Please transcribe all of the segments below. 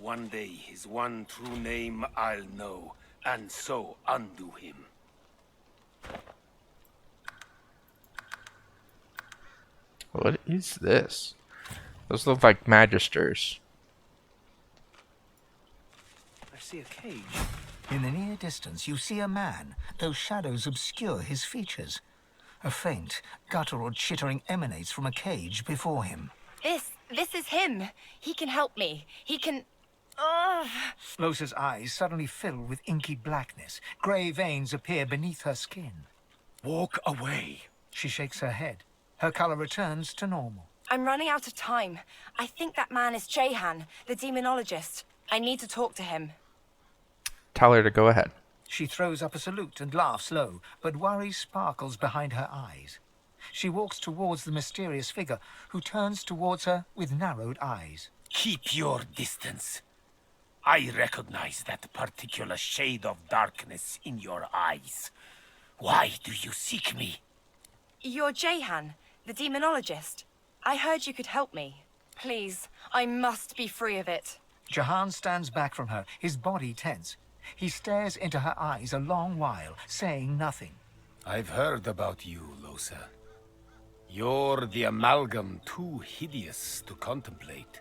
one day his one true name I'll know, and so undo him. What is this? Those look like magisters. I see a cage. In the near distance, you see a man, though shadows obscure his features. A faint, guttural chittering emanates from a cage before him. This is him. He can help me. He can... Ugh. Losa's eyes suddenly fill with inky blackness. Grey veins appear beneath her skin. Walk away. She shakes her head. Her color returns to normal. I'm running out of time. I think that man is Jehan, the demonologist. I need to talk to him. Tell her to go ahead. She throws up a salute and laughs low, but worry sparkles behind her eyes. She walks towards the mysterious figure, who turns towards her with narrowed eyes. Keep your distance. I recognize that particular shade of darkness in your eyes. Why do you seek me? You're Jehan, the demonologist. I heard you could help me. Please, I must be free of it. Jahan stands back from her, his body tense. He stares into her eyes a long while, saying nothing. I've heard about you, Losa. You're the amalgam too hideous to contemplate.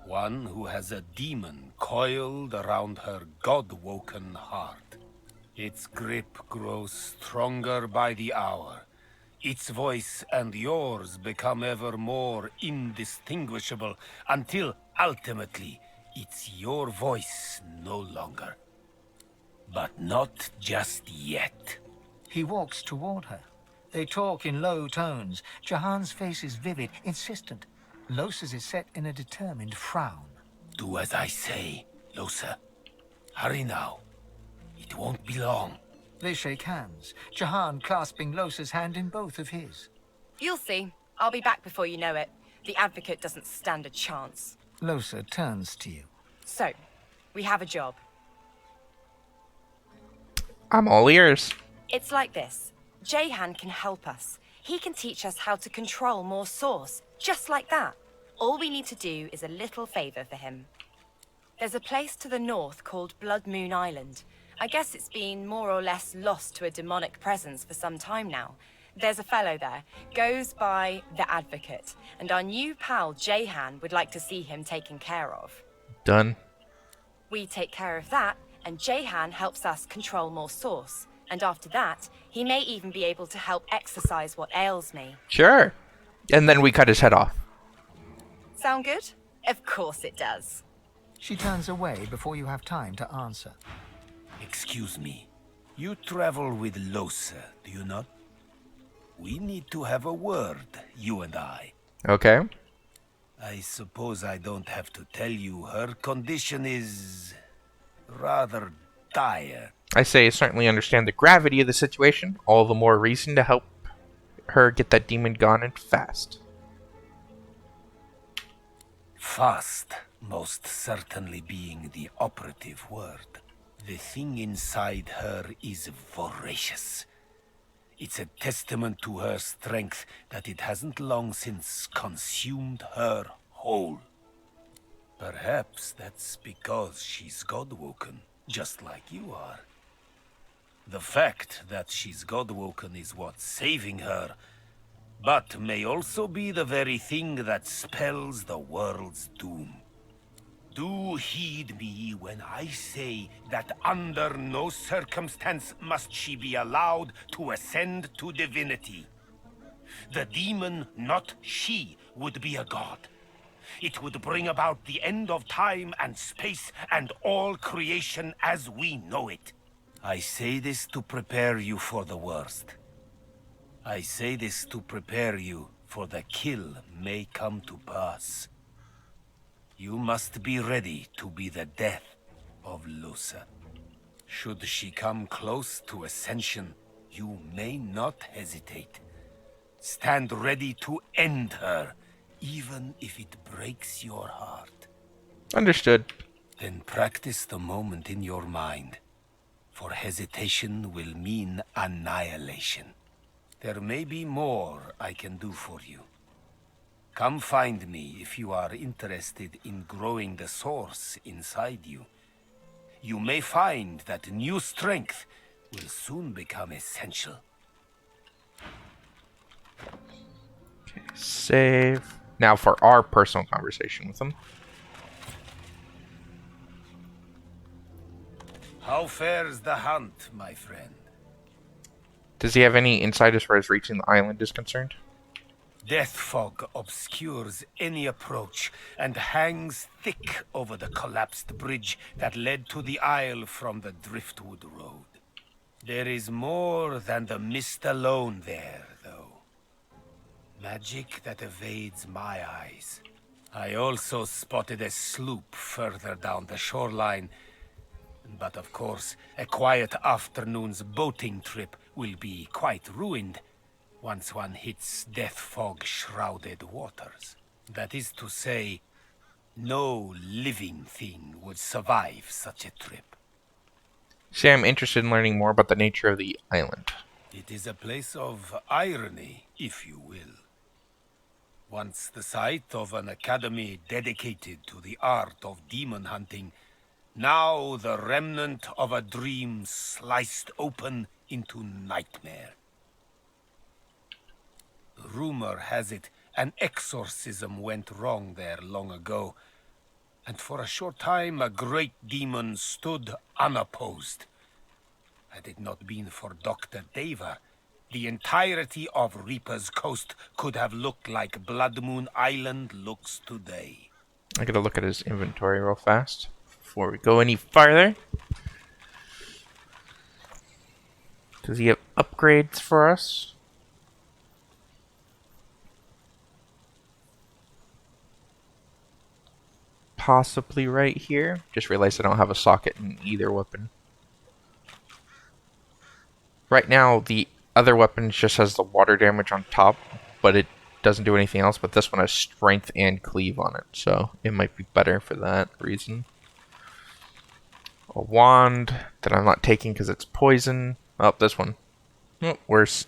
One who has a demon coiled around her god-woken heart. Its grip grows stronger by the hour. Its voice and yours become ever more indistinguishable until, ultimately, it's your voice no longer. But not just yet. He walks toward her. They talk in low tones. Jahan's face is vivid, insistent. Losa's is set in a determined frown. Do as I say, Losa. Hurry now. It won't be long. They shake hands, Jahan clasping Losa's hand in both of his. You'll see. I'll be back before you know it. The advocate doesn't stand a chance. Losa turns to you. So, we have a job. I'm all ears. It's like this. Jehan can help us. He can teach us how to control more source, just like that. All we need to do is a little favor for him. There's a place to the north called Blood Moon Island. I guess it's been more or less lost to a demonic presence for some time now. There's a fellow there, goes by the Advocate, and our new pal Jehan would like to see him taken care of. Done. We take care of that, and Jehan helps us control more source. And after that, he may even be able to help exorcise what ails me. Sure. And then we cut his head off. Sound good? Of course it does. She turns away before you have time to answer. Excuse me. You travel with Losa, do you not? We need to have a word, you and I. Okay. I suppose I don't have to tell you her condition is rather dire. I say I certainly understand the gravity of the situation. All the more reason to help her get that demon gone and fast. Fast, most certainly being the operative word. The thing inside her is voracious. It's a testament to her strength that it hasn't long since consumed her whole. Perhaps that's because she's God-woken, just like you are. The fact that she's God-woken is what's saving her, but may also be the very thing that spells the world's doom. Do heed me when I say that under no circumstance must she be allowed to ascend to divinity. The demon, not she, would be a god. It would bring about the end of time and space and all creation as we know it. I say this to prepare you for the worst. I say this to prepare you for the kill may come to pass. You must be ready to be the death of Losa. Should she come close to ascension, you may not hesitate. Stand ready to end her, even if it breaks your heart. Understood. Then practice the moment in your mind, for hesitation will mean annihilation. There may be more I can do for you. Come find me if you are interested in growing the source inside you. You may find that new strength will soon become essential. Save. Now for our personal conversation with him. How fares the hunt, my friend? Does he have any insight as far as reaching the island is concerned? Death fog obscures any approach and hangs thick over the collapsed bridge that led to the isle from the Driftwood Road. There is more than the mist alone there, though. Magic that evades my eyes. I also spotted a sloop further down the shoreline. But of course, a quiet afternoon's boating trip will be quite ruined once one hits death fog-shrouded waters. That is to say, no living thing would survive such a trip. See, I'm interested in learning more about the nature of the island. It is a place of irony, if you will. Once the site of an academy dedicated to the art of demon hunting, now the remnant of a dream sliced open into nightmare. Rumor has it an exorcism went wrong there long ago, and for a short time a great demon stood unopposed. Had it not been for Dr. Daver, the entirety of Reaper's Coast could have looked like Blood Moon Island looks today. I gotta look at his inventory real fast before we go any farther. Does he have upgrades for us? Possibly right here. Just realized I don't have a socket in either weapon. Right now, the other weapon just has the water damage on top, but it doesn't do anything else. But this one has strength and cleave on it, so it might be better for that reason. A wand that I'm not taking because it's poison. Oh, this one. Oh, worse.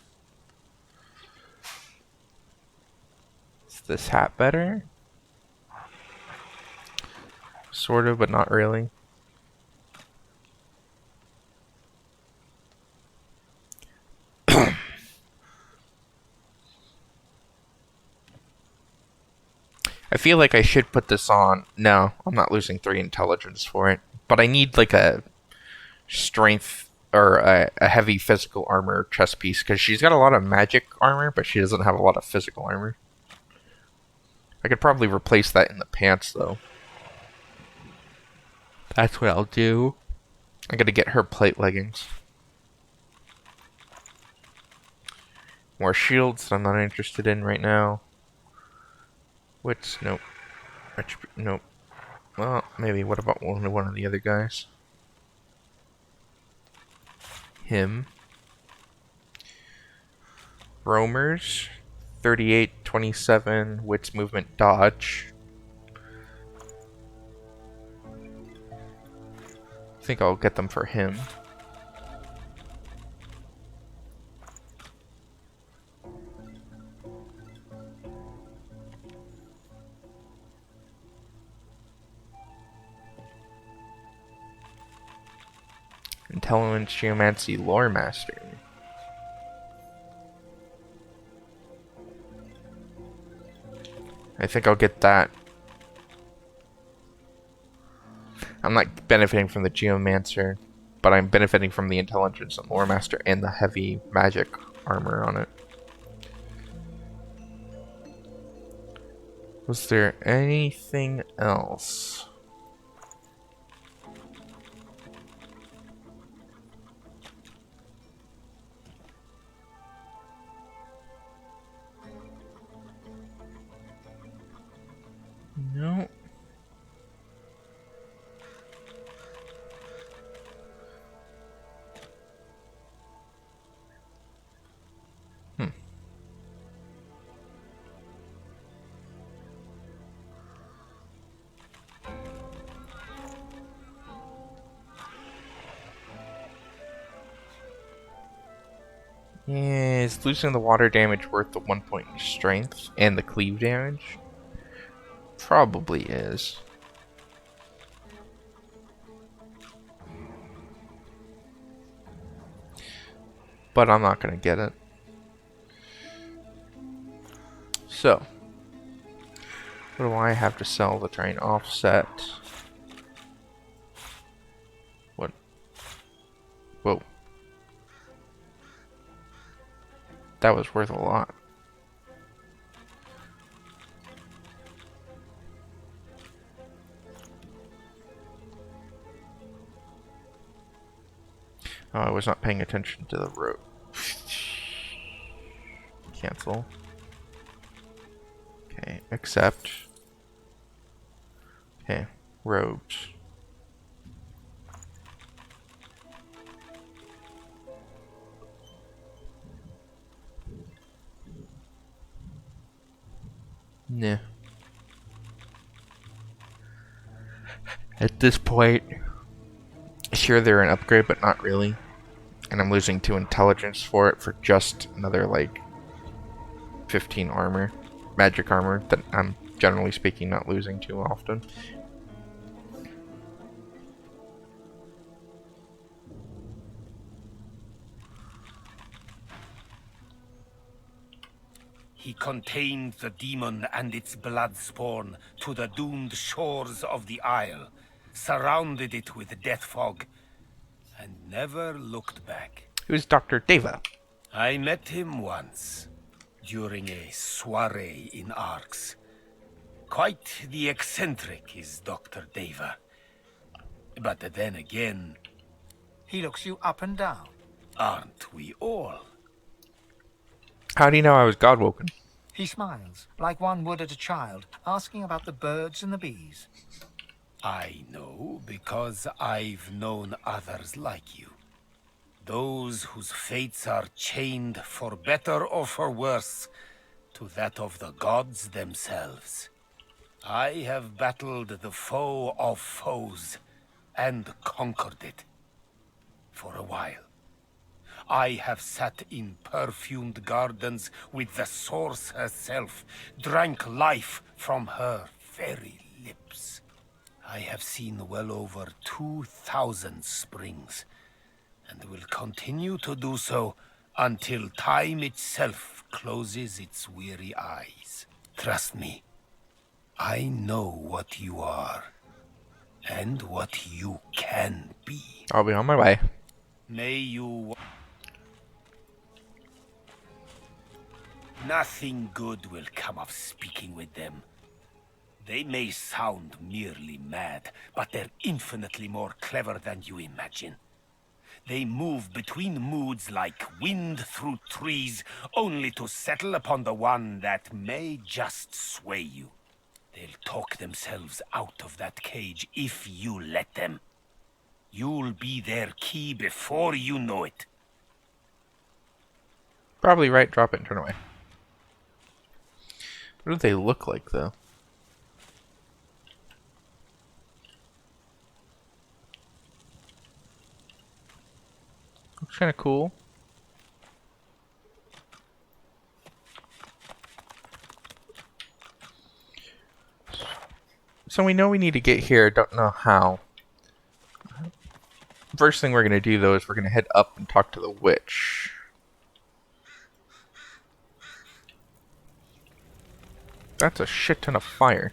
Is this hat better? Sort of, but not really. I feel like I should put this on. No, I'm not losing 3 intelligence for it. But I need like a strength or a heavy physical armor chest piece because she's got a lot of magic armor, but she doesn't have a lot of physical armor. I could probably replace that in the pants though. That's what I'll do. I gotta get her plate leggings. More shields that I'm not interested in right now. What's nope. Nope. Well, maybe. What about one of the other guys? Him. Roamers. 38, 27, wits, movement, dodge. I think I'll get them for him. Intelligence, Geomancy, Lore Master. I think I'll get that. I'm not benefiting from the Geomancer, but I'm benefiting from the Intelligence and Lore Master and the heavy magic armor on it. Was there anything else? No. Is losing the water damage worth the 1 point in strength and the cleave damage? Probably is. But I'm not going to get it. So, what do I have to sell to try and offset? What? Whoa. That was worth a lot. Oh, I was not paying attention to the road. Cancel. Okay, accept. Okay, robes. Nah. At this point, sure they're an upgrade, but not really. And I'm losing 2 intelligence for it for just another, like, 15 armor. Magic armor that I'm, generally speaking, not losing too often. He contained the demon and its blood spawn to the doomed shores of the Isle, surrounded it with death fog, and never looked back. Who's Dr. Deva? I met him once, during a soiree in Arx. Quite the eccentric is Dr. Deva. But then again, He looks you up and down. aren't we all? How do you know I was godwoken? He smiles, like one would at a child, asking about the birds and the bees. I know because I've known others like you. Those whose fates are chained, for better or for worse, to that of the gods themselves. I have battled the foe of foes, and conquered it. For a while. I have sat in perfumed gardens with the source herself, drank life from her very lips. I have seen well over 2,000 springs, and will continue to do so until time itself closes its weary eyes. Trust me, I know what you are, and what you can be. I'll be on my way. May you... Nothing good will come of speaking with them. They may sound merely mad, but they're infinitely more clever than you imagine. They move between moods like wind through trees, only to settle upon the one that may just sway you. They'll talk themselves out of that cage if you let them. You'll be their key before you know it. Probably right, drop it and turn away. What do they look like, though? Looks kind of cool. So we know we need to get here, don't know how. First thing we're going to do, though, is we're going to head up and talk to the witch. That's a shit ton of fire.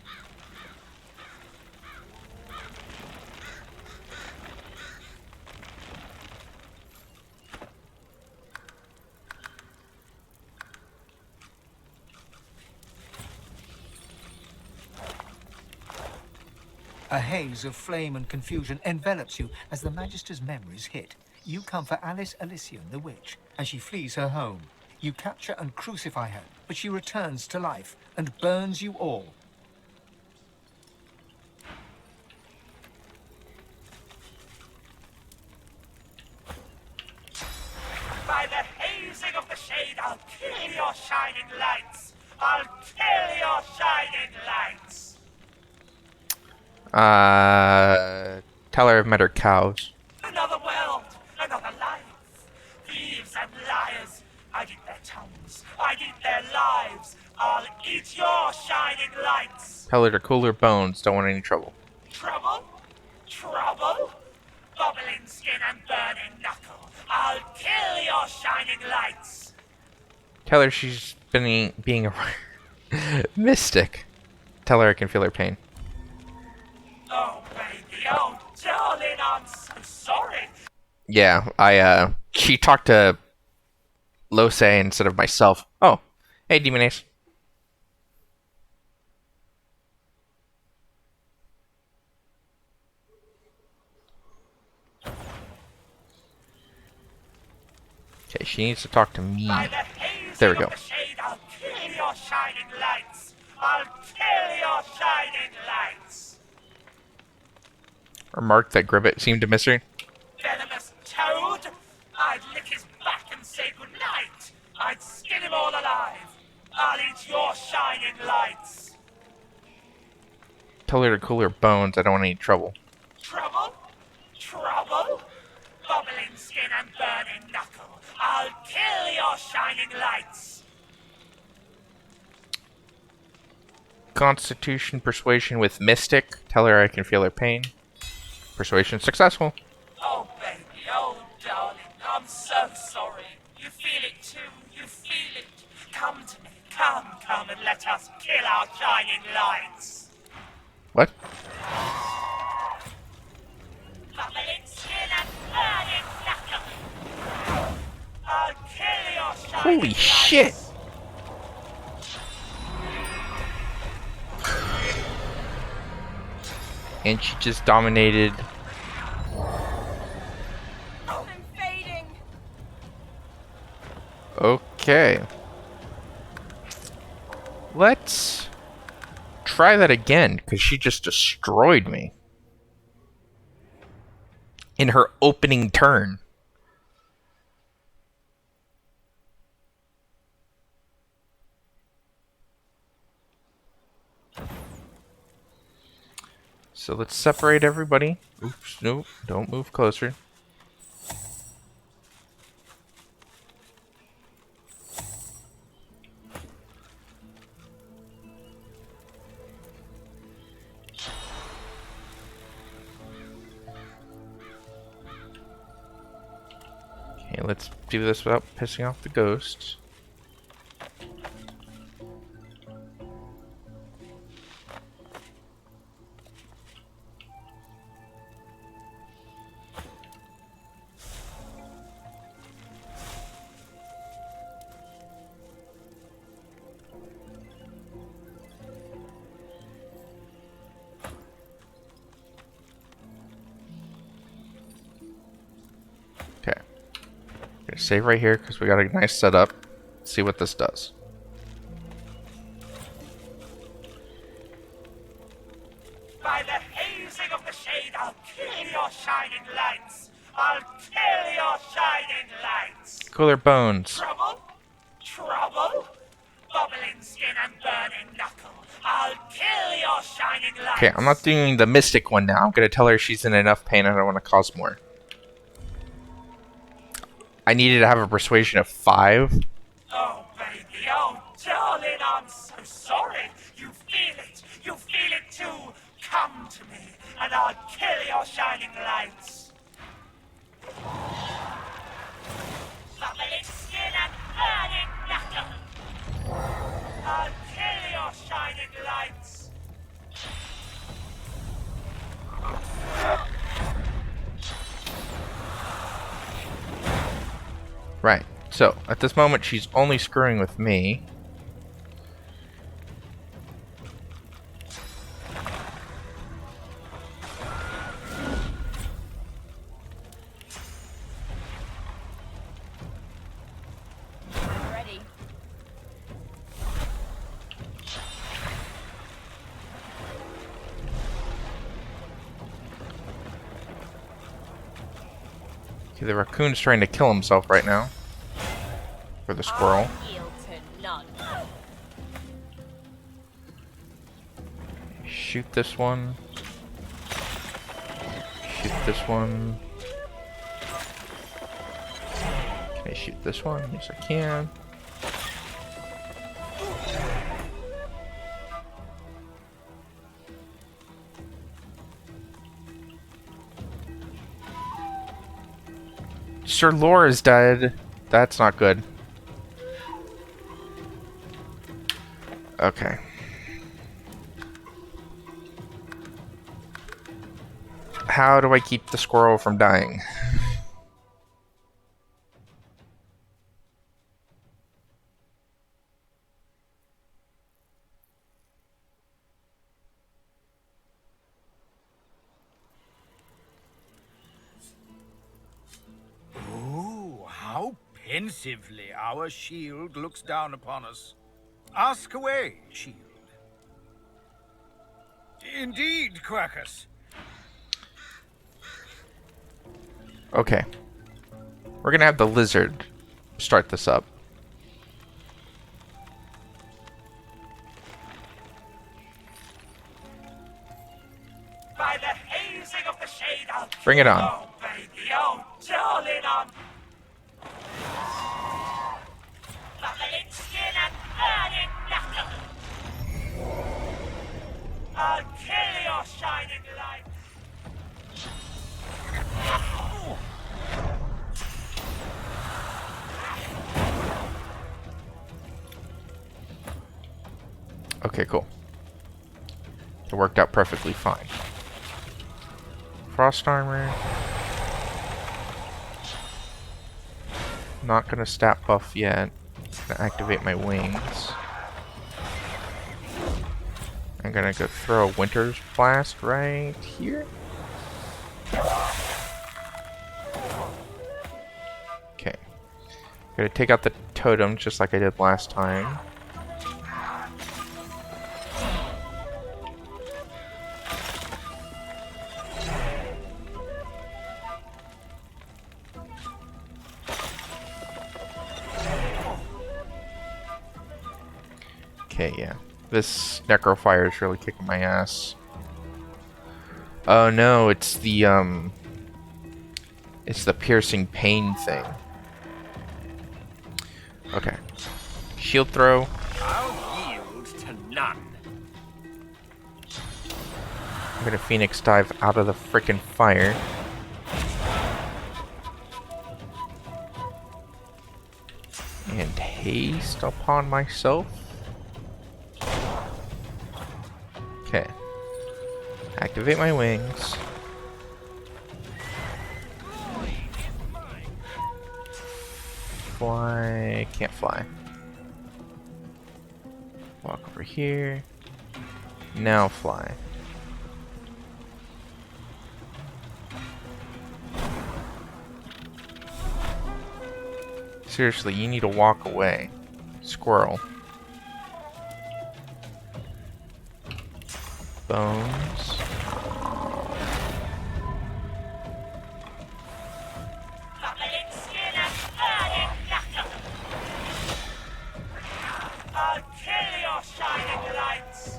A haze of flame and confusion envelops you as the Magister's memories hit. You come for Alice Elysian, the witch, as she flees her home. You capture and crucify her, but she returns to life and burns you all. By the hazing of the shade, I'll kill your shining lights! I'll kill your shining lights! Tell her I've met her cows. Another world, another life. Thieves and liars, I'll eat your shining lights. Tell her to cool her bones. Don't want any trouble. Trouble? Trouble? Bubbling skin and burning knuckle. I'll kill your shining lights. Tell her she's been being a mystic. Tell her I can feel her pain. Oh, baby. Oh, darling, I'm so sorry. Yeah, she talked to Lose instead of myself. Oh, hey, Demon Ace. Okay, she needs to talk to me. By the hazing There we go. of the shade, I'll kill your shining lights. I'll kill your shining lights. Remarked that Gribbet seemed to miss her. Venomous toad. I'd lick his back and say goodnight. I'd skin him all alive. I'll eat your shining lights. Tell her to cool her bones. I don't want any trouble. Trouble? Trouble? Bubbling skin and burning knuckle. I'll kill your shining lights. Constitution persuasion with mystic. Tell her I can feel her pain. Persuasion successful. Oh, baby, oh, darling, I'm so sorry. You feel it too, you feel it. Come to me, come, and let us kill our shining lights. What? Bubbling skin and burning knuckle. I'll kill your shining Holy lights. shit! And she just dominated. I'm fading. Okay. Let's try that again, because she just destroyed me. In her opening turn. So let's separate everybody. Oops, nope, don't move closer. Okay, let's do this without pissing off the ghosts. Okay. Gonna save right here because we got a nice setup. See what this does. By the hazing of the shade, I'll kill your shining lights. I'll kill your shining lights. Cooler bones. Trouble? Trouble? Bubbling skin and burning knuckle. I'll kill your shining lights. Okay, I'm not doing the mystic one now. I'm gonna tell her she's in enough pain. I don't want to cause more. I needed to have a persuasion of 5. Oh, baby, oh, darling, I'm so sorry. You feel it. You feel it too. Come to me, and I'll kill your shining lights. Bubbling skin and burning knuckle. I'll kill your shining lights. Right. So, at this moment, she's only screwing with me. Ready. Okay, the raccoon's trying to kill himself right now. For the squirrel. I yield to none. Shoot this one. Shoot this one. Can I shoot this one? Yes, I can. Sir Lore is dead. That's not good. Okay. How do I keep the squirrel from dying? Oh, how pensively our shield looks down upon us. Ask away, shield. Indeed, Quercus. Okay. We're gonna have the lizard start this up. By the hazing of the shade, I'll Bring it on. Oh, baby, oh, darling, I'm bubbling skin and burning knuckle. I'll kill your shining light. Okay, cool. It worked out perfectly fine. Frost armor. Not gonna stat buff yet. Gonna activate my wings. I'm gonna go throw a Winter's Blast right here. Okay. Gonna take out the totem just like I did last time. Okay, yeah. This Necrofire is really kicking my ass. Oh no, it's the piercing pain thing. Okay. Shield throw. I'll yield to none. I'm gonna Phoenix dive out of the frickin' fire. And haste upon myself. Okay. Activate my wings. Fly. Can't fly. Walk over here. Now fly. Seriously, you need to walk away. Squirrel. Bones. Bubbling skin and burning knuckle. I'll kill your shining lights.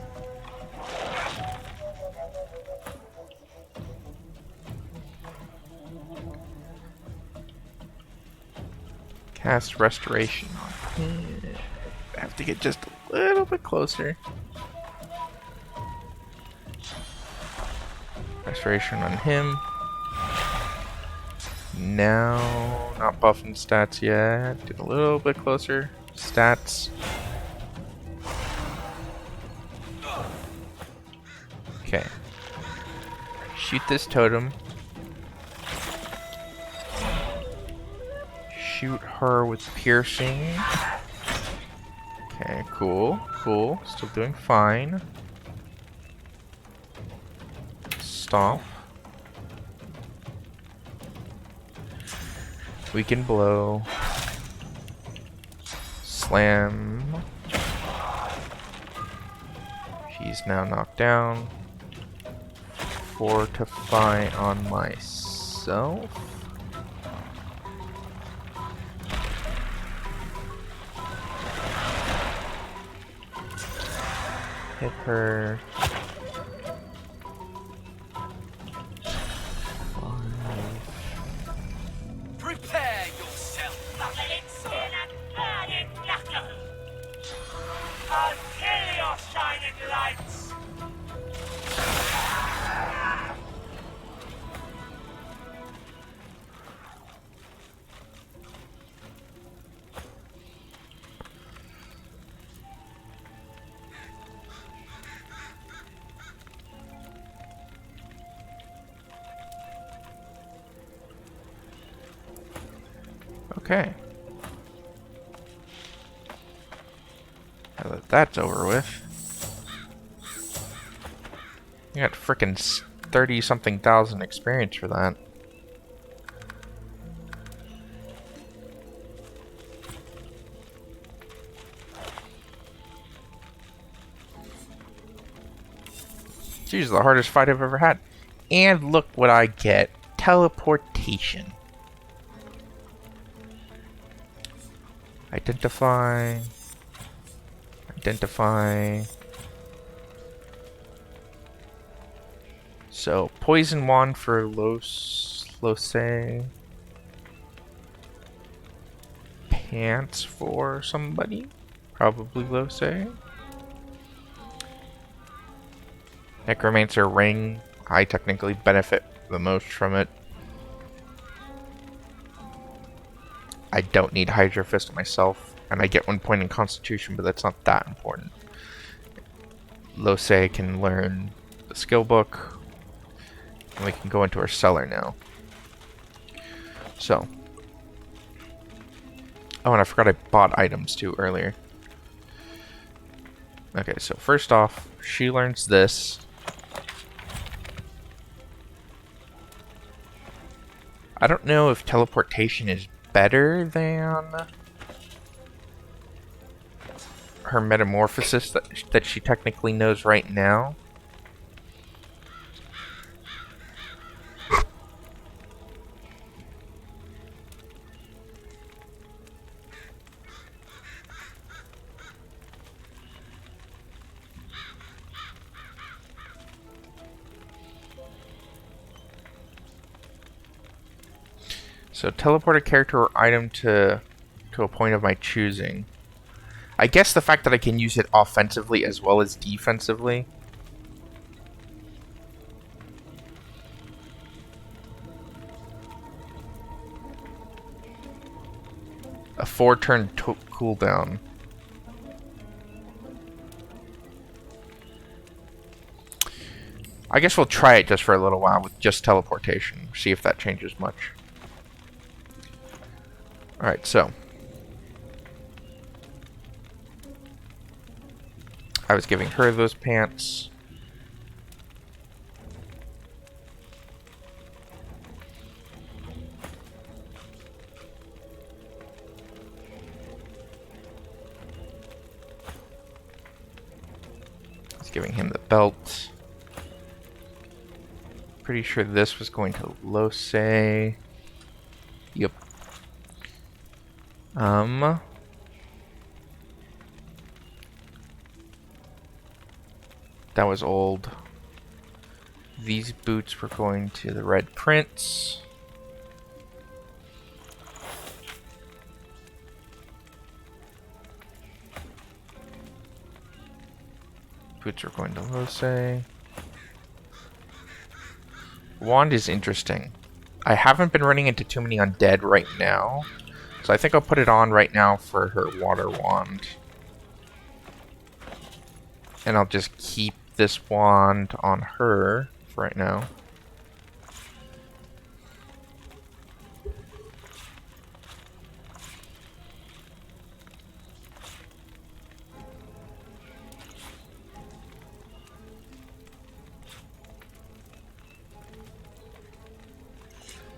Cast Restoration on him. I have to get just a little bit closer. Restoration on him. Now, not buffing stats yet. Get a little bit closer. Stats. Okay. Shoot this totem. Shoot her with piercing. Okay, cool, cool. Still doing fine. Stomp. Weaken blow. Slam. She's now knocked down. Fortify on myself. Hit her. 5. Prepare yourself. Bubbling skin and burning knuckle. I'll kill your shining lights. Okay. Now that that's over with. You got frickin' 30-something thousand experience for that. It's usually the hardest fight I've ever had. And look what I get. Teleportation. Identify. Identify. So, poison wand for Lose. Pants for somebody. Probably Lose. Necromancer ring. I technically benefit the most from it. I don't need Hydra Fist myself, and I get 1 point in Constitution, but that's not that important. Lose can learn the skill book, and we can go into our cellar now. So. Oh, and I forgot I bought items too earlier. Okay, so first off, she learns this. I don't know if teleportation is better than her metamorphosis that she technically knows right now. So teleport a character or item to a point of my choosing. I guess the fact that I can use it offensively as well as defensively. A 4-turn cooldown. I guess we'll try it just for a little while with just teleportation. See if that changes much. Alright, so. I was giving her those pants. I was giving him the belt. Pretty sure this was going to Lose. Yep. That was old. These boots were going to the Red Prince. Boots are going to Lose. Wand is interesting. I haven't been running into too many undead right now. So I think I'll put it on right now for her water wand. And I'll just keep this wand on her for right now.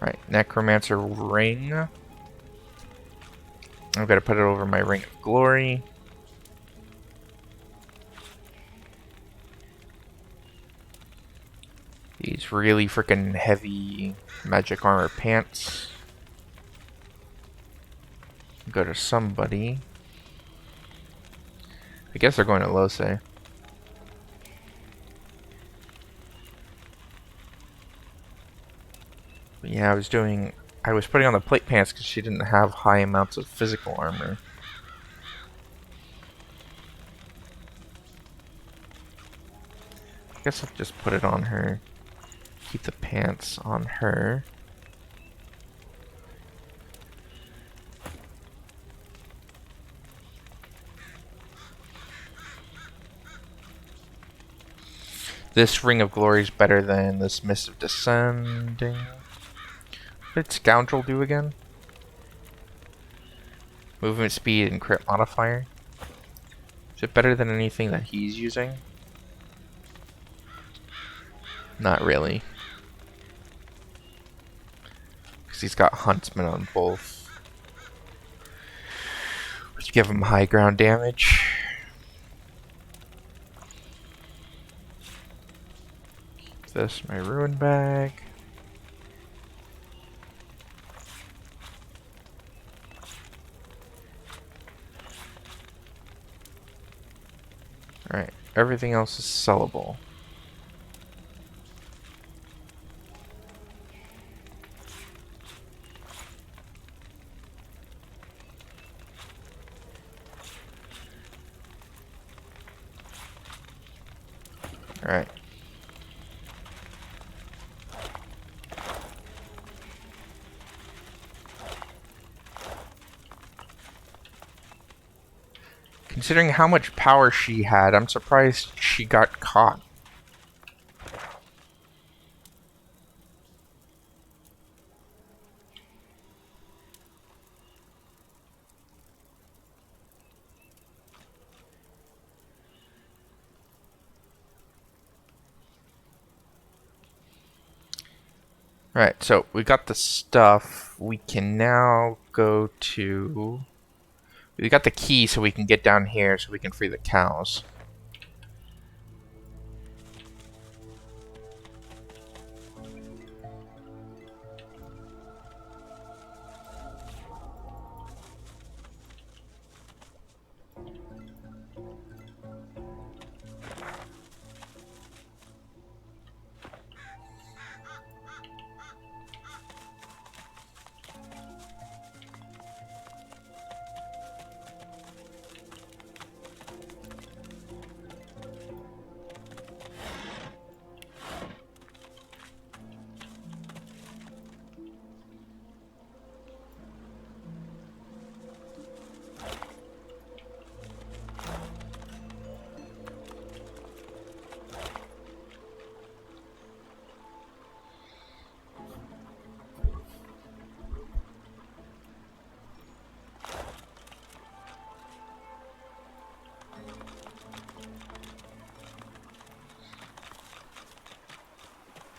Right, Necromancer ring. I've got to put it over my Ring of Glory. These really freaking heavy magic armor pants. Go to somebody. I guess they're going to Lose. But yeah, I was putting on the plate pants because she didn't have high amounts of physical armor. I guess I'll just put it on her. Keep the pants on her. This Ring of Glory is better than this Mist of Descending. What did Scoundrel do again? Movement speed and crit modifier. Is it better than anything that he's using? Not really. Because he's got Huntsman on both. Which give him high ground damage. Keep this my ruin bag. Alright, everything else is sellable. Alright. Considering how much power she had, I'm surprised she got caught. Alright, so we got the stuff. We can now go to... We got the key so we can get down here so we can free the cows.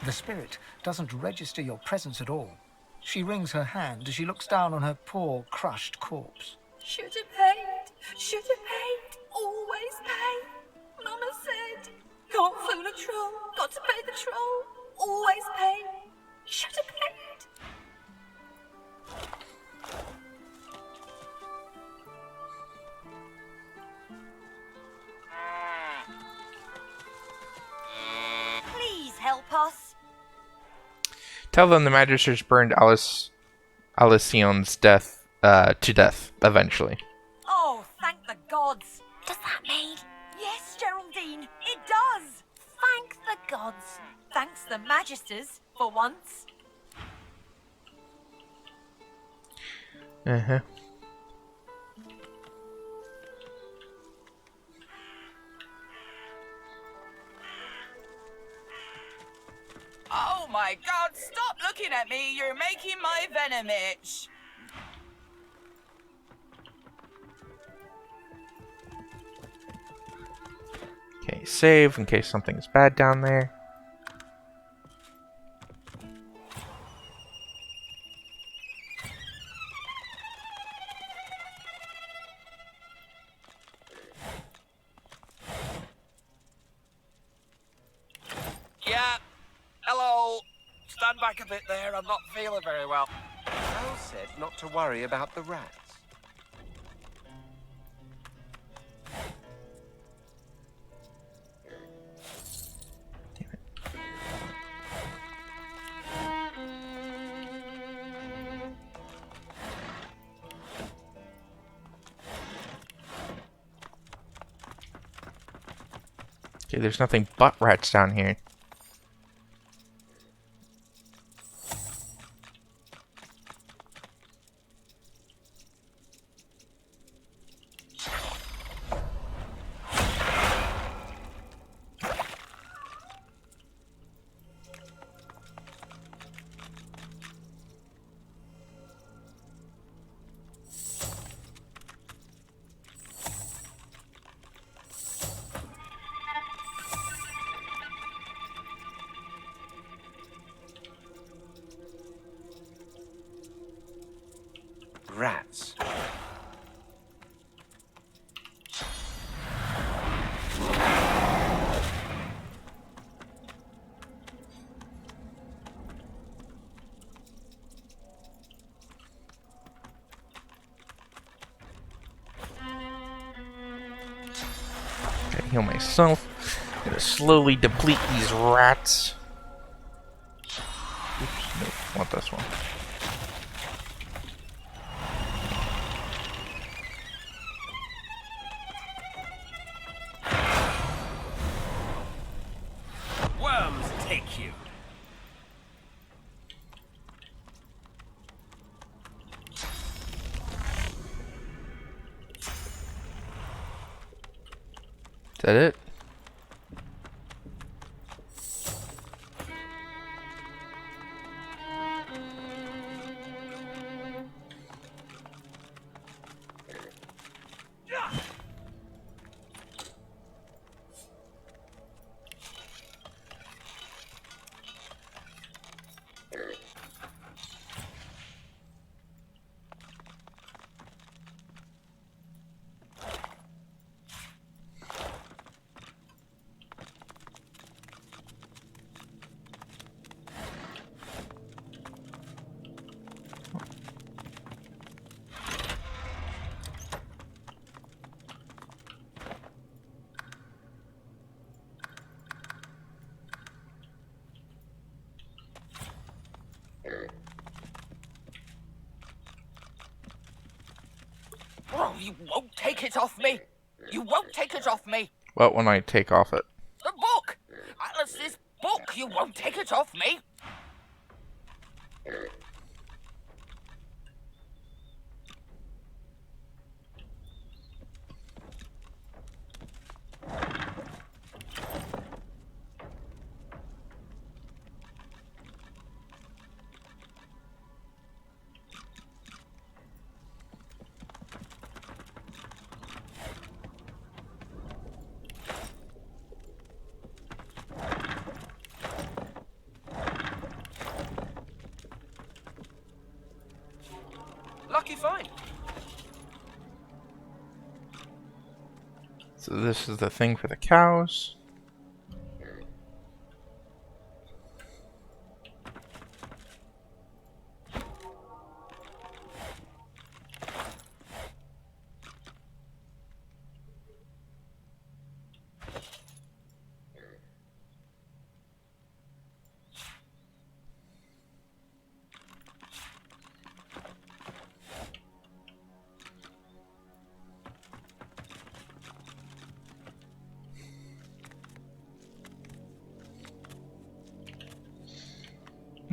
The spirit doesn't register your presence at all. She wrings her hand as she looks down on her poor, crushed corpse. Should have paid. Should have paid. Always pay. Mama said, can't fool a troll. Got to pay the troll. Always pay. Should have paid. Please help us. Tell them the Magisters burned Alicion's death to death eventually. Oh, thank the gods. Does that mean? Yes, Geraldine, it does. Thank the gods. Thanks the Magisters, for once. Uh-huh. Oh my god, stop looking at me. You're making my venom itch. Okay, save in case something's bad down there. Yeah. Hello. Stand back a bit there. I'm not feeling very well. Al said not to worry about the rats. Okay, there's nothing but rats down here. rats. Gotta heal myself. Gotta slowly deplete these rats. Oops, nope, want this one. Worms take you. Is that it? Oh, you won't take it off me! You won't take it off me! What when I take off it? The book! Alice's book! You won't take it off me! Lucky find. So this is the thing for the cows.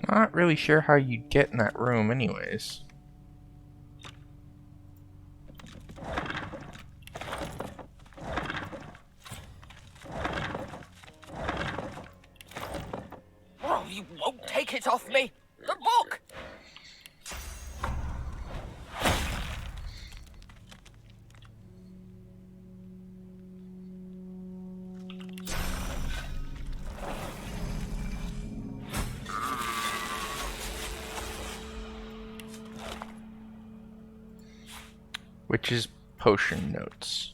Not really sure how you'd get in that room anyways. Oh, you won't take it off me! The book! Which is potion notes.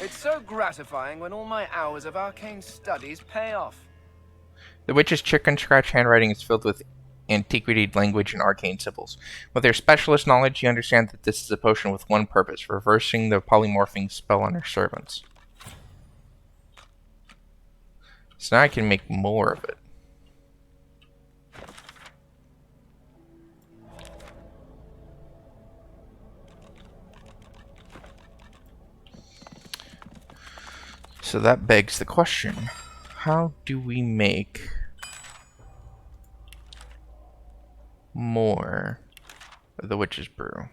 It's so gratifying when all my hours of arcane studies pay off. The witch's chicken scratch handwriting is filled with antiquated language and arcane symbols. With your specialist knowledge, you understand that this is a potion with one purpose, reversing the polymorphing spell on her servants. So now I can make more of it. So that begs the question, how do we make more of the witch's brew?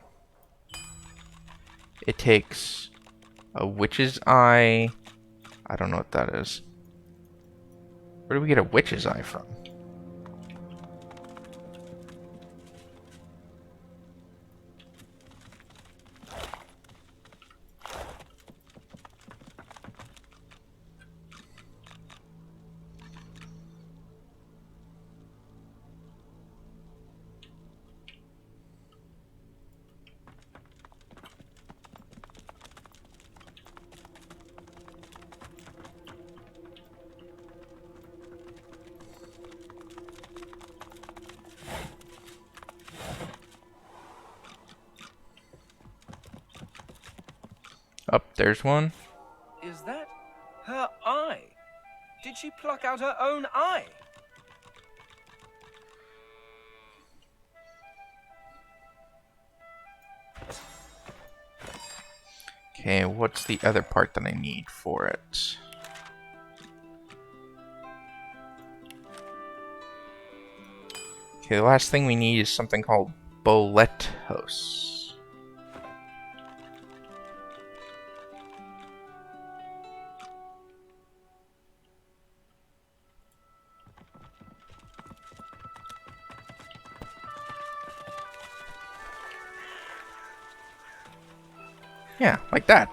It takes a witch's eye. I don't know what that is. Where do we get a witch's eye from? Up there's one. Is that her eye? Did she pluck out her own eye? Okay, what's the other part that I need for it? Okay, the last thing we need is something called boletos. Yeah, like that.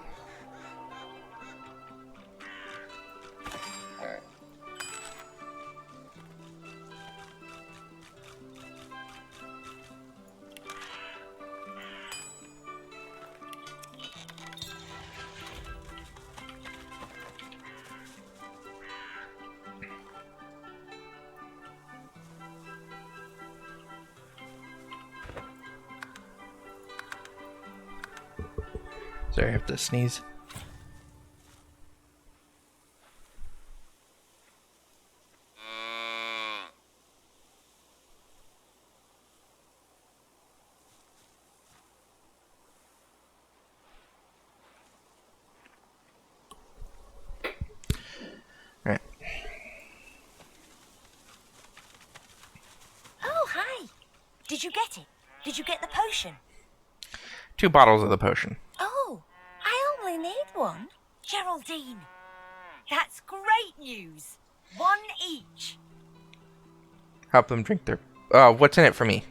Sorry, I have to sneeze. Right. Oh, hi. Did you get it? Did you get the potion? 2 bottles of the potion. Oh, I only need one. Geraldine, that's great news. 1 each. Help them drink their... what's in it for me?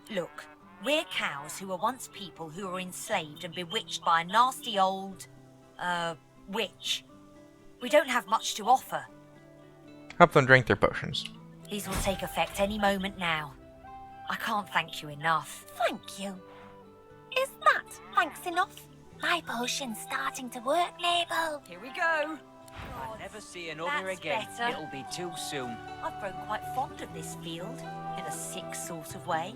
Look, we're cows who were once people who were enslaved and bewitched by a nasty old, witch. We don't have much to offer. Help them drink their potions. These will take effect any moment now. I can't thank you enough. Thank you. Is that thanks enough? My potion's starting to work, Mabel. Here we go. I'll never see another That's again. better. It'll be too soon. I've grown quite fond of this field, in a sick sort of way.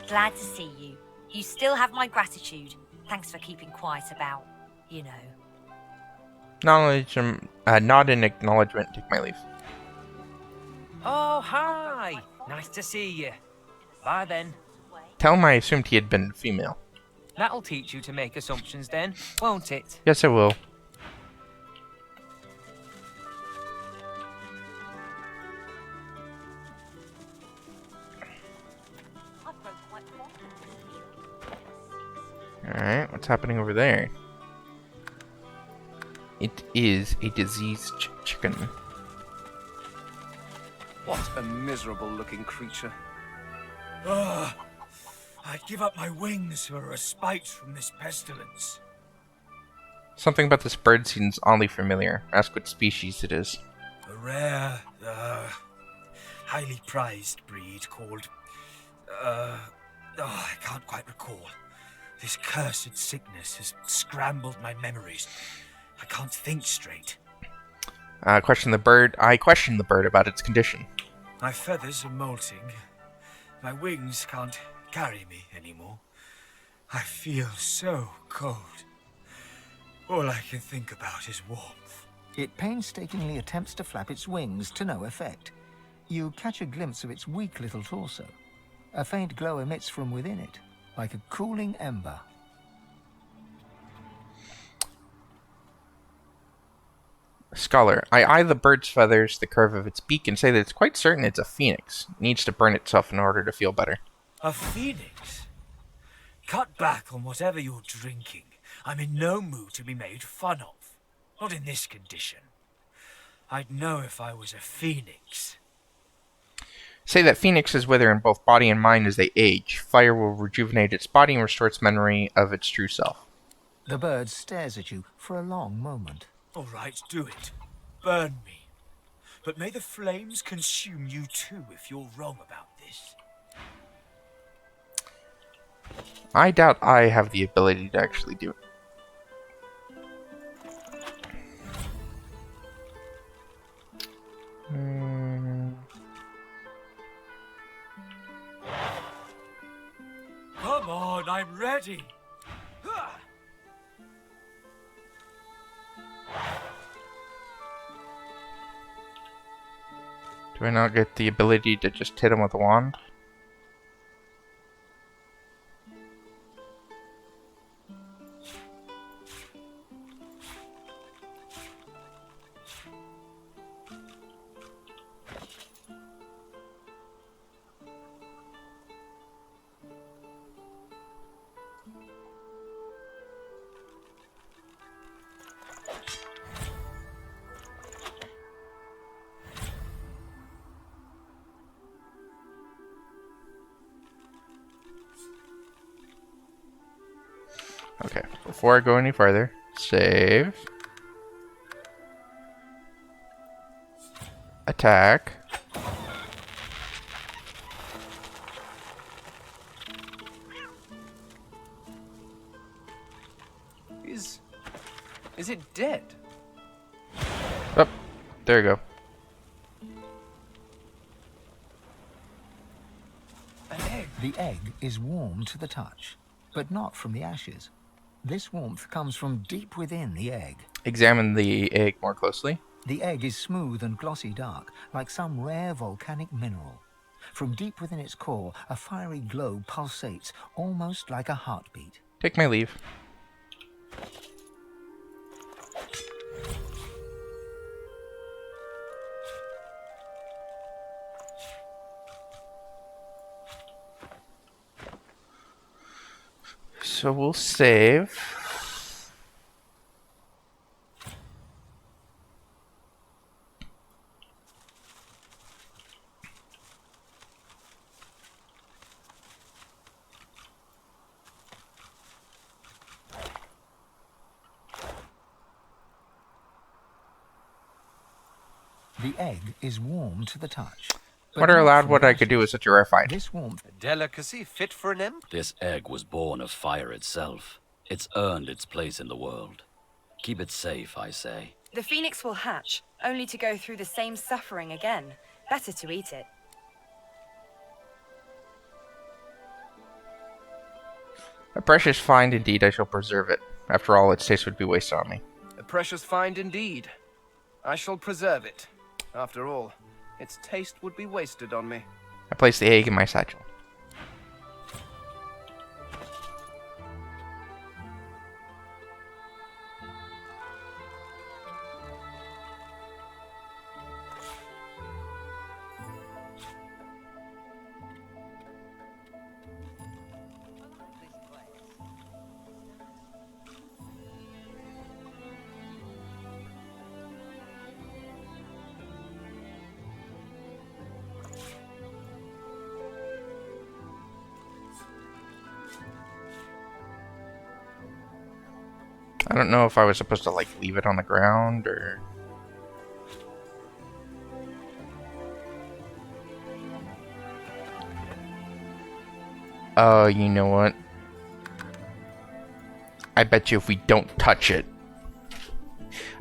Glad to see you. You still have my gratitude. Thanks for keeping quiet about, you know. Not an acknowledgement. Take my leave. Oh, hi! Nice to see you. Bye then. Tell him I assumed he had been female. That'll teach you to make assumptions then, won't it? Yes, I will. Alright, what's happening over there? It is a diseased chicken. What a miserable looking creature. Ugh. I'd give up my wings for a respite from this pestilence. Something about this bird seems oddly familiar. Ask what species it is. A rare, highly prized breed called, I can't quite recall. This cursed sickness has scrambled my memories. I can't think straight. I question the bird about its condition. My feathers are molting. My wings can't carry me anymore. I feel so cold. All I can think about is warmth. It painstakingly attempts to flap its wings to no effect. You catch a glimpse of its weak little torso. A faint glow emits from within it, like a cooling ember. Scholar, I eye the bird's feathers, the curve of its beak, and say that it's quite certain it's a phoenix. It needs to burn itself in order to feel better. A phoenix? Cut back on whatever you're drinking. I'm in no mood to be made fun of. Not in this condition. I'd know if I was a phoenix. Say that phoenixes wither in both body and mind as they age. Fire will rejuvenate its body and restore its memory of its true self. The bird stares at you for a long moment. All right, do it. Burn me. But may the flames consume you too if you're wrong about this. I doubt I have the ability to actually do it. Come on, I'm ready. Do I not get the ability to just hit him with a wand? Okay, before I go any further, save. Attack. Is it dead? Oh, there you go. An egg. The egg is warm to the touch, but not from the ashes. This warmth comes from deep within the egg. Examine the egg more closely. The egg is smooth and glossy dark, like some rare volcanic mineral. From deep within its core, a fiery glow pulsates, almost like a heartbeat. Take my leave. So we'll save. The egg is warm to the touch. but What are not allowed? from What the I could do is ashes. such a rare find. This warmth A delicacy fit for an imp? This egg was born of fire itself. It's earned its place in the world. Keep it safe, I say. The phoenix will hatch, only to go through the same suffering again. Better to eat it. A precious find indeed, I shall preserve it. After all, its taste would be wasted on me. A precious find indeed. I shall preserve it. After all, its taste would be wasted on me. I place the egg in my satchel. I don't know if I was supposed to, like, leave it on the ground, or... Oh, you know what? I bet you if we don't touch it...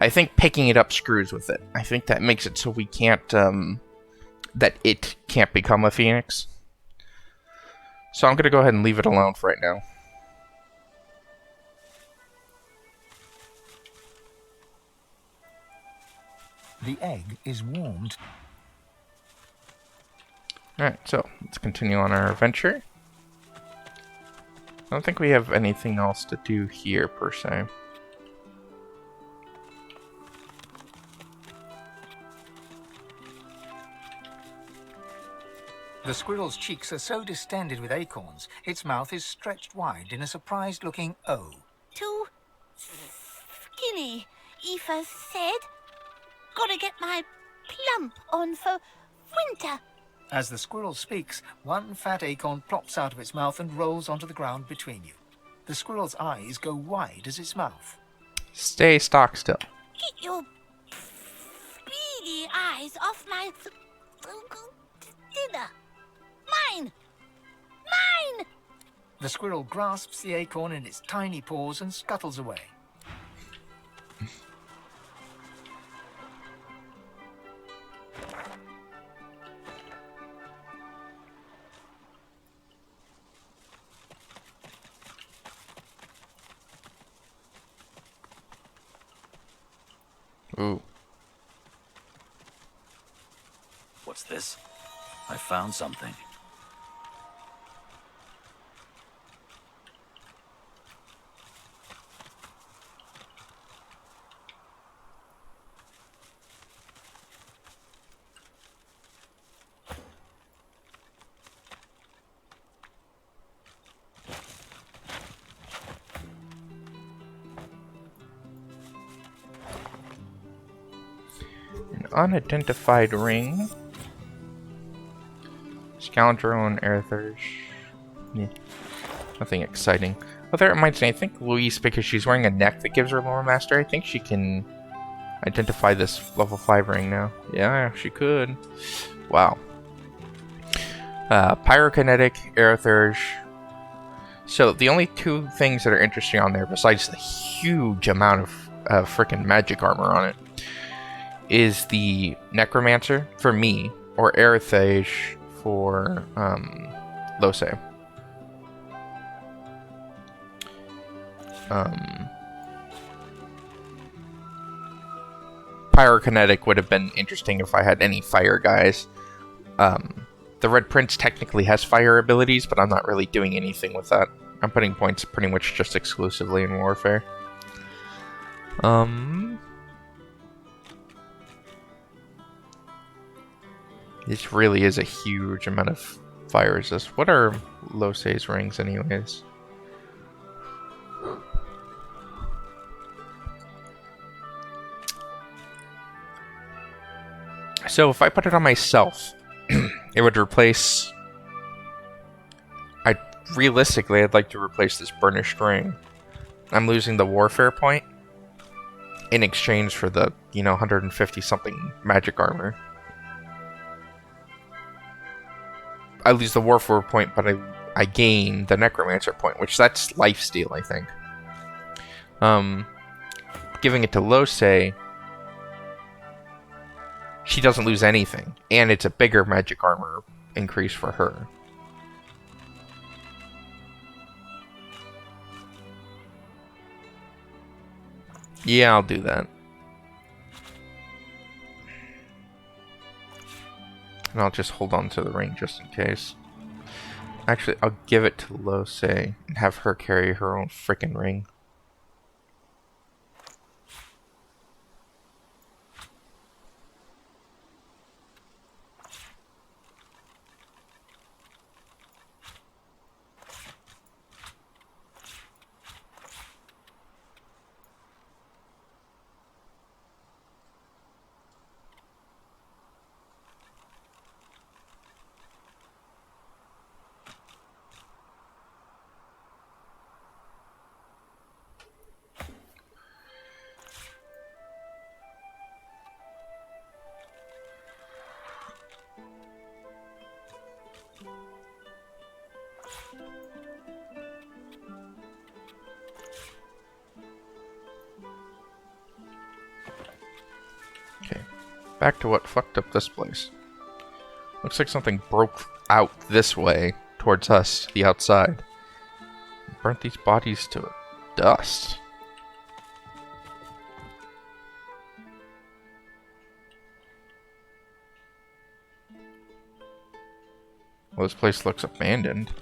I think picking it up screws with it. I think that makes it so we can't, that it can't become a phoenix. So I'm gonna go ahead and leave it alone for right now. The egg is warmed. Alright, so let's continue on our adventure. I don't think we have anything else to do here, per se. The squirrel's cheeks are so distended with acorns, its mouth is stretched wide in a surprised-looking O. Too skinny, Aoife said. Gotta get my plump on for winter. As the squirrel speaks, one fat acorn plops out of its mouth and rolls onto the ground between you. The squirrel's eyes go wide as its mouth. Stay stock still. Get your beady eyes off my dinner. Mine! Mine! The squirrel grasps the acorn in its tiny paws and scuttles away. Ooh. What's this? I found something. An unidentified ring. Scoundrel and Aerithurge. Yeah. Nothing exciting. Oh, that reminds me, I think Louise, because she's wearing a neck that gives her Lore Master, I think she can identify this level 5 ring now. Yeah, she could. Wow. Pyrokinetic, Aerithurge. So the only two things that are interesting on there, besides the huge amount of freaking magic armor on it, is the Necromancer for me, or Aerithurge for Lose. Pyrokinetic would have been interesting if I had any fire guys. The Red Prince technically has fire abilities, but I'm not really doing anything with that. I'm putting points pretty much just exclusively in Warfare. This really is a huge amount of fire resist. What are Lose's rings anyways? So if I put it on myself, it would replace... Realistically, I'd like to replace this burnished ring. I'm losing the warfare point in exchange for the, 150 something magic armor. I lose the warfare point, but I gain the necromancer point, which that's lifesteal, I think. Giving it to Lose, she doesn't lose anything, and it's a bigger magic armor increase for her. Yeah, I'll do that. And I'll just hold on to the ring just in case. Actually, I'll give it to Lose and have her carry her own frickin' ring. Okay, back to what fucked up this place. Looks like something broke out this way, towards us, the outside. Burnt these bodies to dust. Well, this place looks abandoned.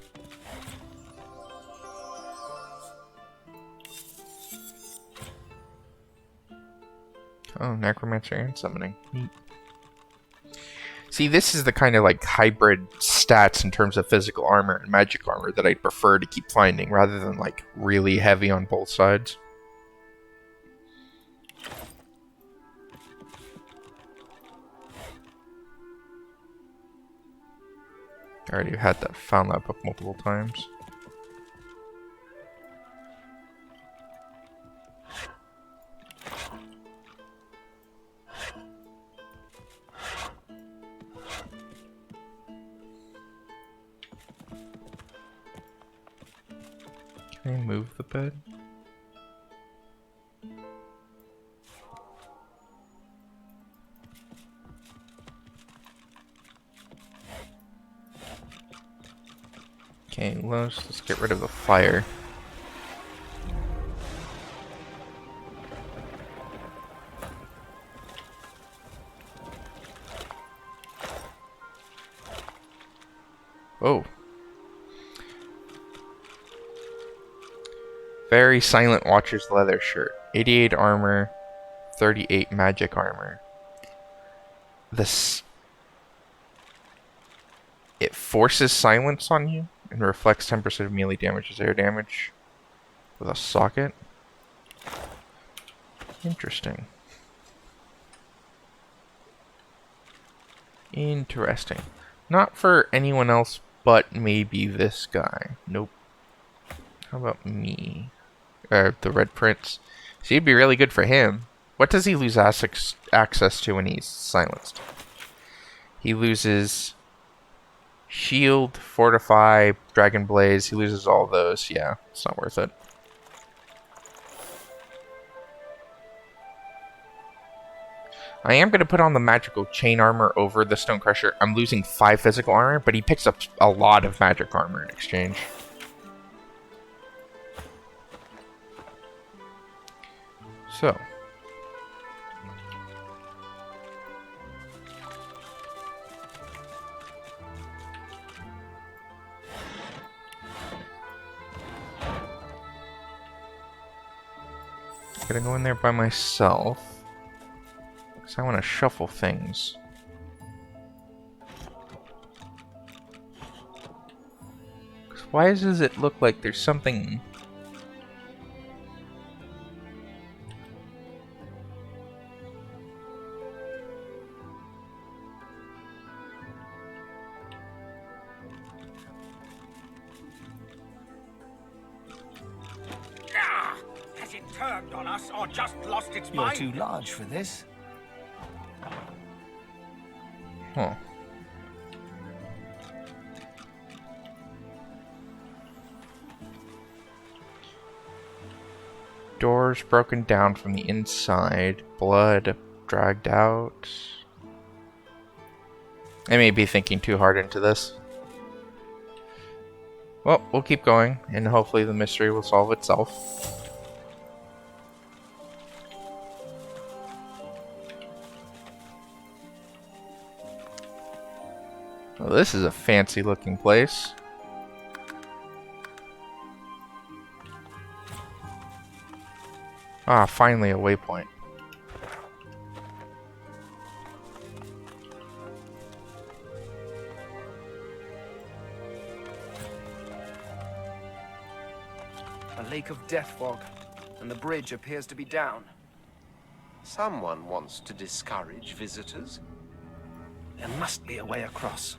Oh, necromancer and summoning. Neat. See, this is the kind of like hybrid stats in terms of physical armor and magic armor that I'd prefer to keep finding, rather than like really heavy on both sides. I already had that, found that book multiple times. Can I move the bed? Okay, let's get rid of the fire. Oh. Very silent watcher's leather shirt. 88 armor, 38 magic armor. This... It forces silence on you and reflects 10% of melee damage as air damage with a socket. Interesting. Interesting. Not for anyone else but maybe this guy. Nope. How about me? The Red Prince. So he'd be really good for him. What does he lose access to when he's silenced? He loses Shield, Fortify, Dragon Blaze. He loses all those. Yeah, it's not worth it. I am going to put on the magical chain armor over the Stone Crusher. I'm losing 5 physical armor, but he picks up a lot of magic armor in exchange. So. I'm gonna go in there by myself. Because I want to shuffle things. Because why does it look like there's something... Has it turned on us or just lost its You're mind? too large for this. Huh. Doors broken down from the inside. Blood dragged out. I may be thinking too hard into this. Well, we'll keep going, and hopefully the mystery will solve itself. Well, this is a fancy looking place. Ah, finally a waypoint. A lake of death fog, and the bridge appears to be down. Someone wants to discourage visitors. There must be a way across.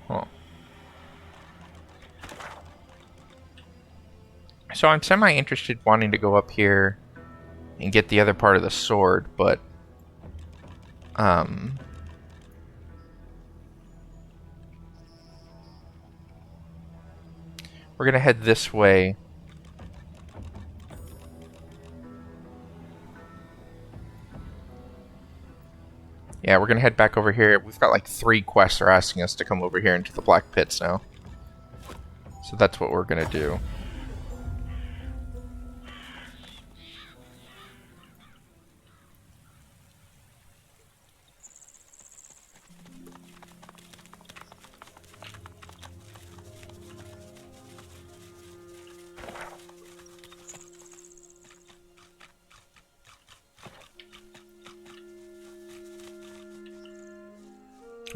Huh. So I'm semi-interested wanting to go up here and get the other part of the sword, but we're gonna head this way. Yeah, we're gonna head back over here. We've got like 3 quests are asking us to come over here into the Black Pits now. So that's what we're gonna do.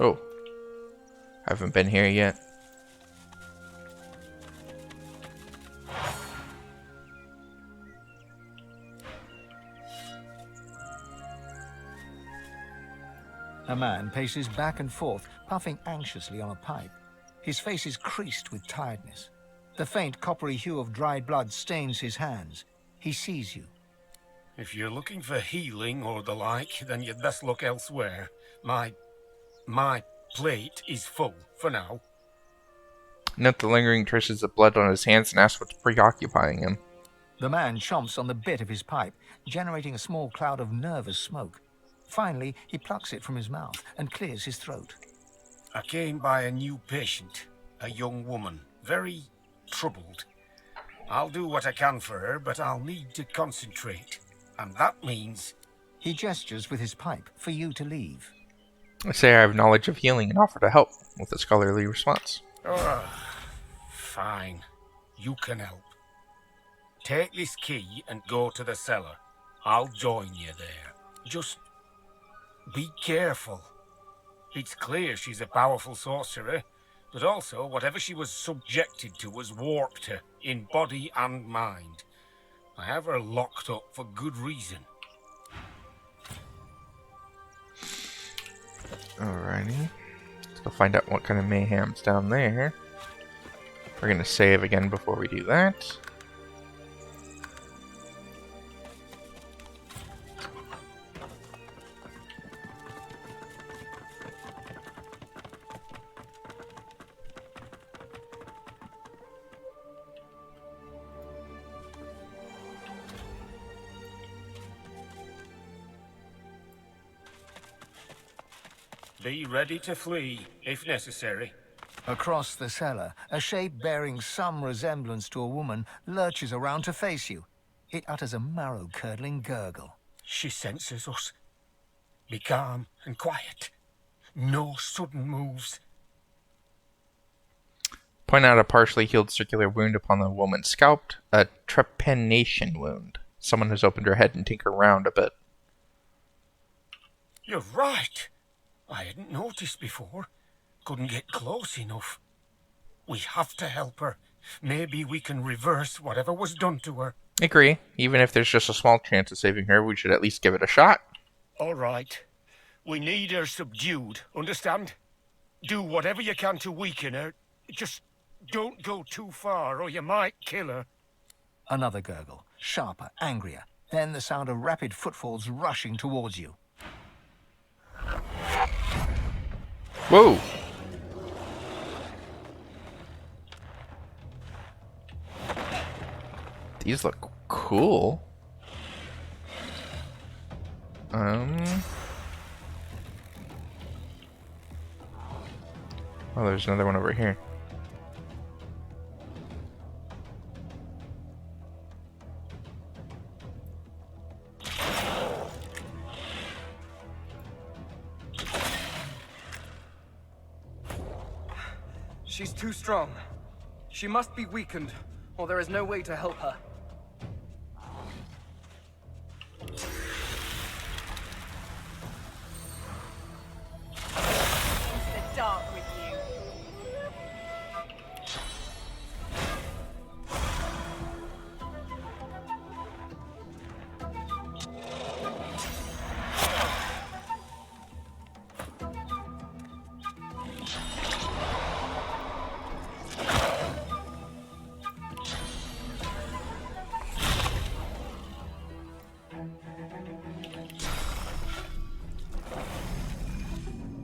Oh, haven't been here yet. A man paces back and forth, puffing anxiously on a pipe. His face is creased with tiredness. The faint coppery hue of dried blood stains his hands. He sees you. If you're looking for healing or the like, then you'd best look elsewhere. My plate is full for now. Note the lingering traces of blood on his hands and ask what's preoccupying him. The man chomps on the bit of his pipe, generating a small cloud of nervous smoke. Finally, he plucks it from his mouth and clears his throat. I came by a new patient, a young woman, very troubled. I'll do what I can for her, but I'll need to concentrate. And that means He gestures with his pipe for you to leave. I say I have knowledge of healing and offer to help with a scholarly response. Fine. You can help. Take this key and go to the cellar. I'll join you there. Just be careful. It's clear she's a powerful sorcerer, but also whatever she was subjected to has warped her in body and mind. I have her locked up for good reason. Alrighty. Let's go find out what kind of mayhem's down there. We're gonna save again before we do that. Be ready to flee, if necessary. Across the cellar, a shape bearing some resemblance to a woman lurches around to face you. It utters a marrow-curdling gurgle. She senses us. Be calm and quiet. No sudden moves. Point out a partially healed circular wound upon the woman's scalp. A trepanation wound. Someone has opened her head and tinkered around a bit. You're right. I hadn't noticed before. Couldn't get close enough. We have to help her. Maybe we can reverse whatever was done to her. Agree. Even if there's just a small chance of saving her, we should at least give it a shot. All right. We need her subdued, understand? Do whatever you can to weaken her. Just don't go too far or you might kill her. Another gurgle, sharper, angrier. Then the sound of rapid footfalls rushing towards you. Whoa! These look cool. Oh, there's another one over here. She's too strong. She must be weakened, or there is no way to help her. Into the dark with you.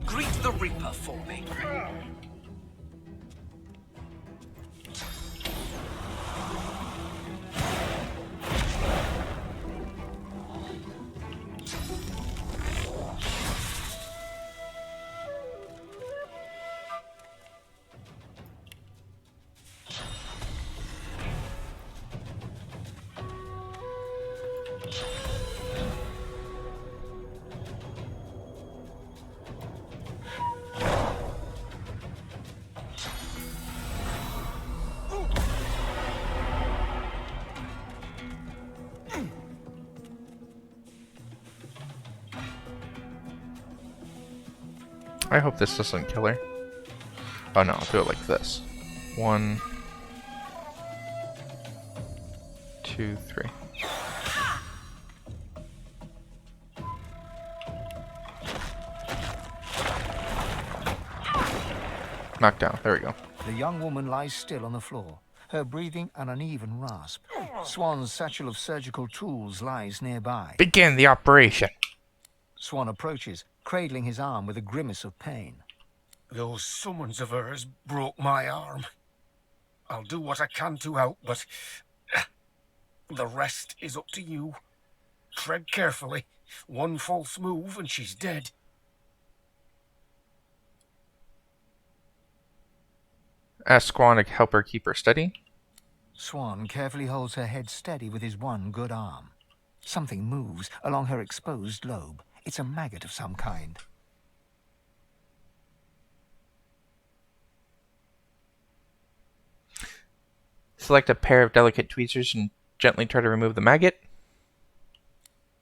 Greet the Reaper for me. I hope this doesn't kill her. Oh no, I'll do it like this. 1, 2, 3. Knockdown. There we go. The young woman lies still on the floor, her breathing an uneven rasp. Swan's satchel of surgical tools lies nearby. Begin the operation. Swan approaches, cradling his arm with a grimace of pain. Those summons of hers broke my arm. I'll do what I can to help, but the rest is up to you. Tread carefully. One false move and she's dead. Ask Swan to help her keep her steady. Swan carefully holds her head steady with his one good arm. Something moves along her exposed lobe. It's a maggot of some kind. Select a pair of delicate tweezers and gently try to remove the maggot.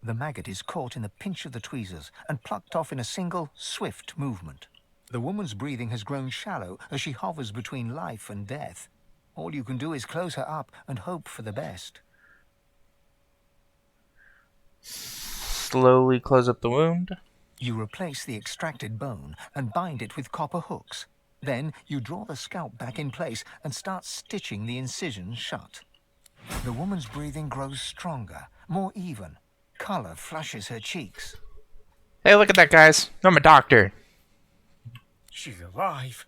The maggot is caught in the pinch of the tweezers and plucked off in a single, swift movement. The woman's breathing has grown shallow as she hovers between life and death. All you can do is close her up and hope for the best. Slowly close up the wound. You replace the extracted bone and bind it with copper hooks. Then you draw the scalp back in place and start stitching the incisions shut. The woman's breathing grows stronger, more even. Color flushes her cheeks. Hey, look at that, guys. I'm a doctor. She's alive.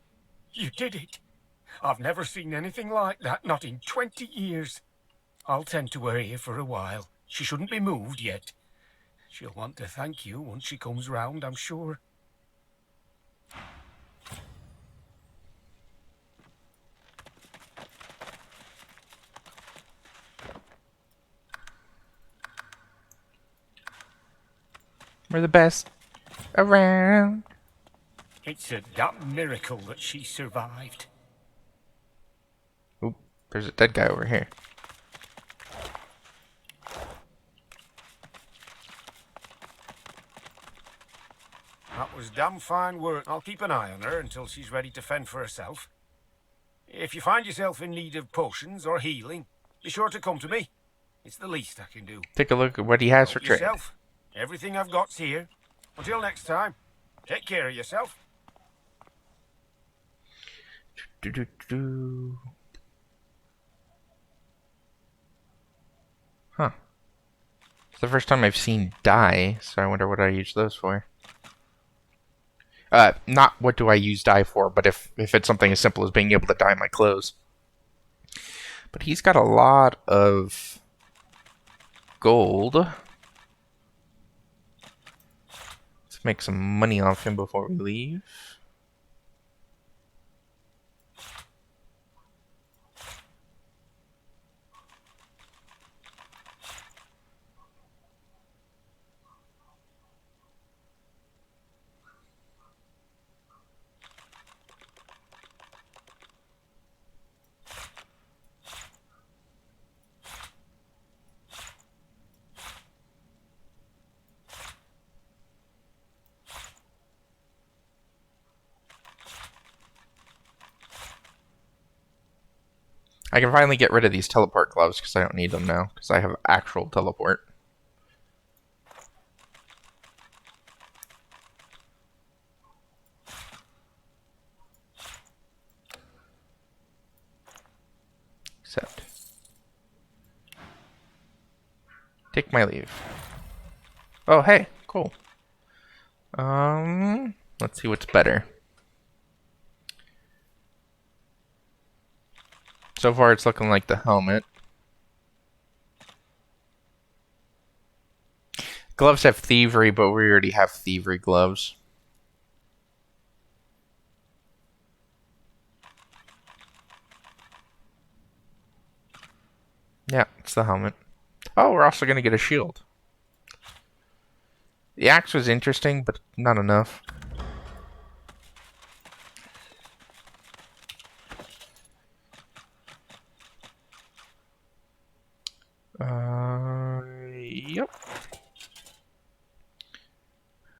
You did it. I've never seen anything like that, not in 20 years. I'll tend to her here for a while. She shouldn't be moved yet. She'll want to thank you once she comes round, I'm sure. We're the best around. It's a damn miracle that she survived. Oop, there's a dead guy over here. That was damn fine work. I'll keep an eye on her until she's ready to fend for herself. If you find yourself in need of potions or healing, be sure to come to me. It's the least I can do. Take a look at what he has for trade. Yourself. Everything I've got's here. Until next time, take care of yourself. Huh. It's the first time I've seen dye, so I wonder what I use those for. Not what do I use dye for, but if it's something as simple as being able to dye my clothes. But he's got a lot of gold. Let's make some money off him before we leave. I can finally get rid of these teleport gloves because I don't need them now because I have actual teleport. Accept. Take my leave. Oh, hey, cool. Let's see what's better. So far, it's looking like the helmet. Gloves have thievery, but we already have thievery gloves. Yeah, it's the helmet. Oh, we're also going to get a shield. The axe was interesting, but not enough. Yep.